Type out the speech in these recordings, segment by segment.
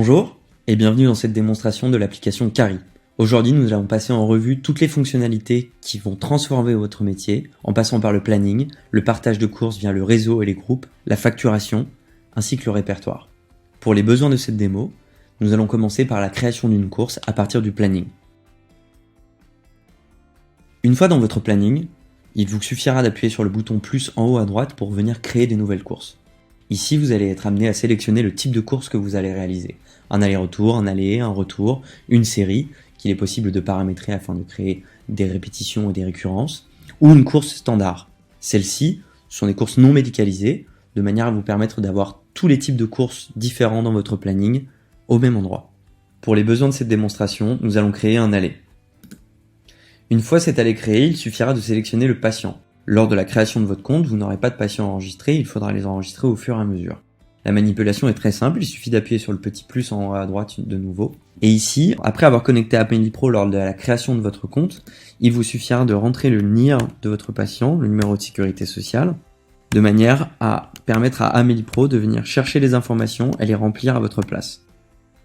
Bonjour et bienvenue dans cette démonstration de l'application Carry. Aujourd'hui, nous allons passer en revue toutes les fonctionnalités qui vont transformer votre métier en passant par le planning, le partage de courses via le réseau et les groupes, la facturation, ainsi que le répertoire. Pour les besoins de cette démo, nous allons commencer par la création d'une course à partir du planning. Une fois dans votre planning, il vous suffira d'appuyer sur le bouton plus en haut à droite pour venir créer des nouvelles courses. Ici, vous allez être amené à sélectionner le type de course que vous allez réaliser. Un aller-retour, un aller, un retour, une série, qu'il est possible de paramétrer afin de créer des répétitions et des récurrences, ou une course standard. Celles-ci sont des courses non médicalisées, de manière à vous permettre d'avoir tous les types de courses différents dans votre planning au même endroit. Pour les besoins de cette démonstration, nous allons créer un aller. Une fois cet aller créé, il suffira de sélectionner le patient. Lors de la création de votre compte, vous n'aurez pas de patients enregistrés, il faudra les enregistrer au fur et à mesure. La manipulation est très simple, il suffit d'appuyer sur le petit plus en haut à droite de nouveau. Et ici, après avoir connecté AppMediPro lors de la création de votre compte, il vous suffira de rentrer le NIR de votre patient, le numéro de sécurité sociale, de manière à permettre à AppMediPro de venir chercher les informations et les remplir à votre place.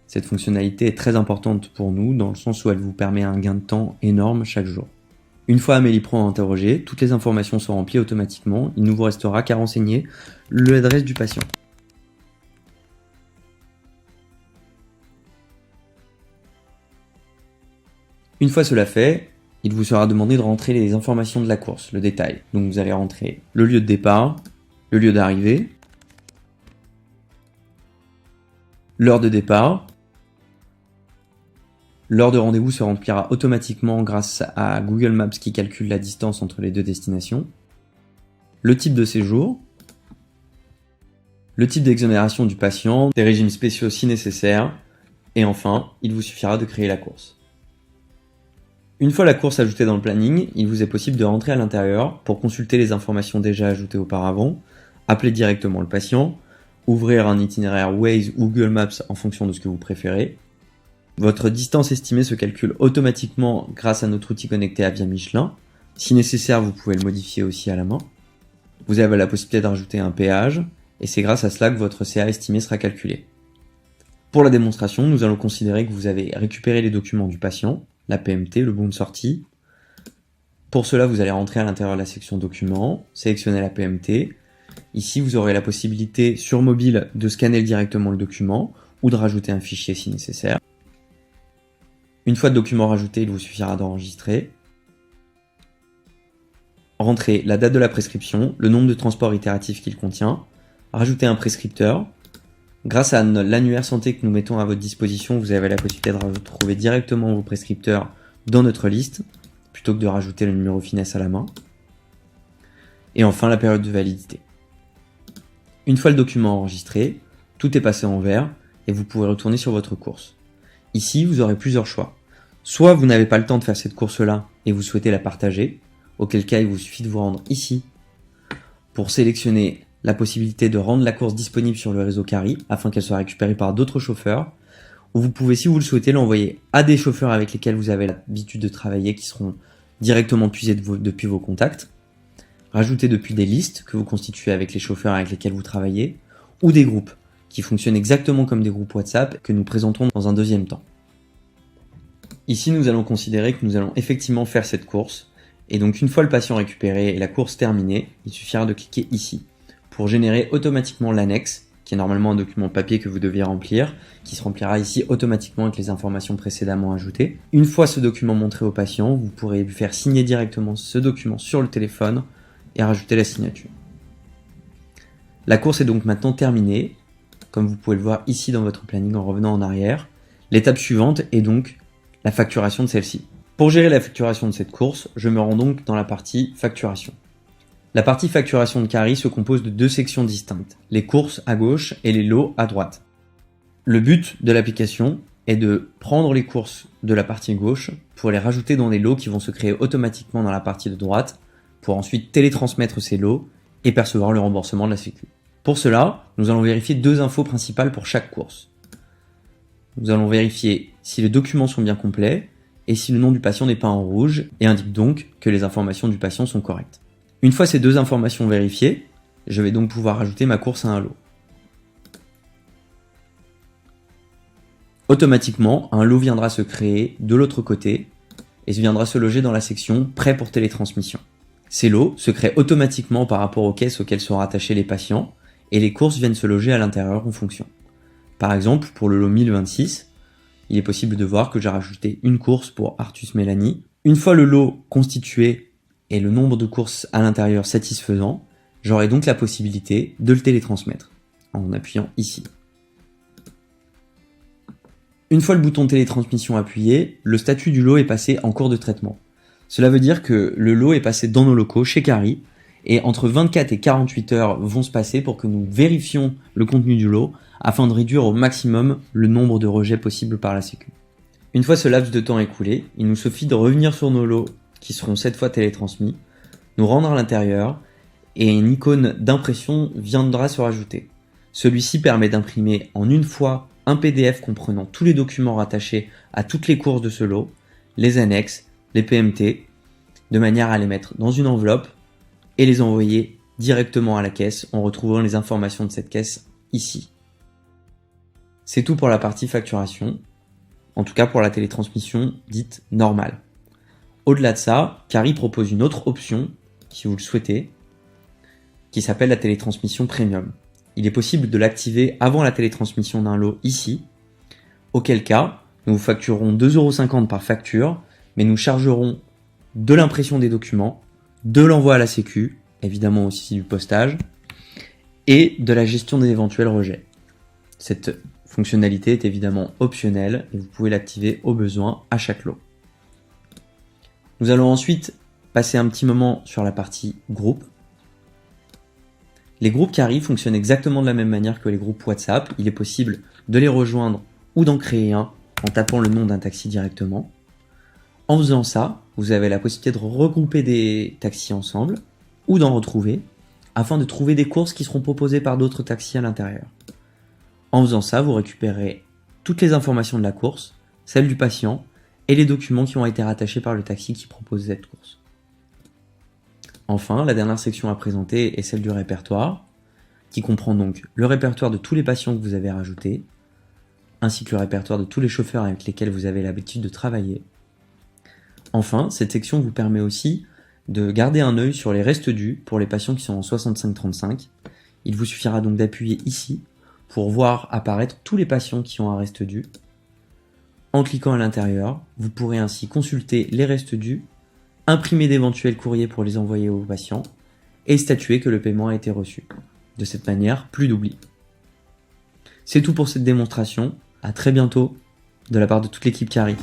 Cette fonctionnalité est très importante pour nous dans le sens où elle vous permet un gain de temps énorme chaque jour. Une fois AppMediPro interrogé, toutes les informations sont remplies automatiquement, il ne vous restera qu'à renseigner l'adresse du patient. Une fois cela fait, il vous sera demandé de rentrer les informations de la course, le détail. Donc vous allez rentrer le lieu de départ, le lieu d'arrivée, l'heure de départ. L'heure de rendez-vous se remplira automatiquement grâce à Google Maps qui calcule la distance entre les deux destinations. Le type de séjour. Le type d'exonération du patient, des régimes spéciaux si nécessaire. Et enfin, il vous suffira de créer la course. Une fois la course ajoutée dans le planning, il vous est possible de rentrer à l'intérieur pour consulter les informations déjà ajoutées auparavant, appeler directement le patient, ouvrir un itinéraire Waze ou Google Maps en fonction de ce que vous préférez. Votre distance estimée se calcule automatiquement grâce à notre outil connecté à Via Michelin. Si nécessaire, vous pouvez le modifier aussi à la main. Vous avez la possibilité de rajouter un péage, et c'est grâce à cela que votre CA estimé sera calculé. Pour la démonstration, nous allons considérer que vous avez récupéré les documents du patient, la PMT, le bon de sortie. Pour cela, vous allez rentrer à l'intérieur de la section documents, sélectionner la PMT. Ici, vous aurez la possibilité sur mobile de scanner directement le document ou de rajouter un fichier si nécessaire. Une fois le document rajouté, il vous suffira d'enregistrer. Rentrez la date de la prescription, le nombre de transports itératifs qu'il contient, rajouter un prescripteur. Grâce à l'annuaire santé que nous mettons à votre disposition, vous avez la possibilité de retrouver directement vos prescripteurs dans notre liste, plutôt que de rajouter le numéro finesse à la main. Et enfin, la période de validité. Une fois le document enregistré, tout est passé en vert et vous pouvez retourner sur votre course. Ici, vous aurez plusieurs choix. Soit vous n'avez pas le temps de faire cette course-là et vous souhaitez la partager, auquel cas il vous suffit de vous rendre ici pour sélectionner la possibilité de rendre la course disponible sur le réseau Carry afin qu'elle soit récupérée par d'autres chauffeurs. Ou vous pouvez, si vous le souhaitez, l'envoyer à des chauffeurs avec lesquels vous avez l'habitude de travailler qui seront directement puisés depuis vos contacts. Rajouter depuis des listes que vous constituez avec les chauffeurs avec lesquels vous travaillez ou des groupes qui fonctionnent exactement comme des groupes WhatsApp que nous présenterons dans un deuxième temps. Ici, nous allons considérer que nous allons effectivement faire cette course, et donc une fois le patient récupéré et la course terminée, il suffira de cliquer ici pour générer automatiquement l'annexe, qui est normalement un document papier que vous deviez remplir, qui se remplira ici automatiquement avec les informations précédemment ajoutées. Une fois ce document montré au patient, vous pourrez lui faire signer directement ce document sur le téléphone et rajouter la signature. La course est donc maintenant terminée, comme vous pouvez le voir ici dans votre planning en revenant en arrière. L'étape suivante est donc la facturation de celle-ci. Pour gérer la facturation de cette course, je me rends donc dans la partie facturation. La partie facturation de Carry se compose de deux sections distinctes, les courses à gauche et les lots à droite. Le but de l'application est de prendre les courses de la partie gauche pour les rajouter dans les lots qui vont se créer automatiquement dans la partie de droite pour ensuite télétransmettre ces lots et percevoir le remboursement de la Sécu. Pour cela, nous allons vérifier deux infos principales pour chaque course. Nous allons vérifier si les documents sont bien complets et si le nom du patient n'est pas en rouge et indique donc que les informations du patient sont correctes. Une fois ces deux informations vérifiées, je vais donc pouvoir ajouter ma course à un lot. Automatiquement, un lot viendra se créer de l'autre côté et viendra se loger dans la section « Prêt pour télétransmission ». Ces lots se créent automatiquement par rapport aux caisses auxquelles sont rattachés les patients et les courses viennent se loger à l'intérieur en fonction. Par exemple, pour le lot 1026, il est possible de voir que j'ai rajouté une course pour Artus Mélanie. Une fois le lot constitué et le nombre de courses à l'intérieur satisfaisant, j'aurai donc la possibilité de le télétransmettre en appuyant ici. Une fois le bouton télétransmission appuyé, le statut du lot est passé en cours de traitement. Cela veut dire que le lot est passé dans nos locaux chez Carry et entre 24 et 48 heures vont se passer pour que nous vérifions le contenu du lot afin de réduire au maximum le nombre de rejets possibles par la Sécu. Une fois ce laps de temps écoulé, il nous suffit de revenir sur nos lots qui seront cette fois télétransmis, nous rendre à l'intérieur et une icône d'impression viendra se rajouter. Celui-ci permet d'imprimer en une fois un PDF comprenant tous les documents rattachés à toutes les courses de ce lot, les annexes, les PMT, de manière à les mettre dans une enveloppe et les envoyer directement à la caisse en retrouvant les informations de cette caisse ici. C'est tout pour la partie facturation, en tout cas pour la télétransmission dite normale. Au-delà de ça, Carry propose une autre option, si vous le souhaitez, qui s'appelle la télétransmission premium. Il est possible de l'activer avant la télétransmission d'un lot ici, auquel cas, nous vous facturerons 2,50 € par facture, mais nous chargerons de l'impression des documents, de l'envoi à la Sécu, évidemment aussi du postage, et de la gestion des éventuels rejets. Cette fonctionnalité est évidemment optionnelle et vous pouvez l'activer au besoin à chaque lot. Nous allons ensuite passer un petit moment sur la partie groupe. Les groupes Carry fonctionnent exactement de la même manière que les groupes WhatsApp. Il est possible de les rejoindre ou d'en créer un en tapant le nom d'un taxi directement. En faisant ça, vous avez la possibilité de regrouper des taxis ensemble ou d'en retrouver afin de trouver des courses qui seront proposées par d'autres taxis à l'intérieur. En faisant ça, vous récupérez toutes les informations de la course, celles du patient et les documents qui ont été rattachés par le taxi qui propose cette course. Enfin, la dernière section à présenter est celle du répertoire, qui comprend donc le répertoire de tous les patients que vous avez rajoutés, ainsi que le répertoire de tous les chauffeurs avec lesquels vous avez l'habitude de travailler. Enfin, cette section vous permet aussi de garder un œil sur les restes dus pour les patients qui sont en 65-35. Il vous suffira donc d'appuyer ici pour voir apparaître tous les patients qui ont un reste dû. En cliquant à l'intérieur, vous pourrez ainsi consulter les restes dus, imprimer d'éventuels courriers pour les envoyer aux patients et statuer que le paiement a été reçu. De cette manière, plus d'oubli. C'est tout pour cette démonstration. À très bientôt de la part de toute l'équipe Carry.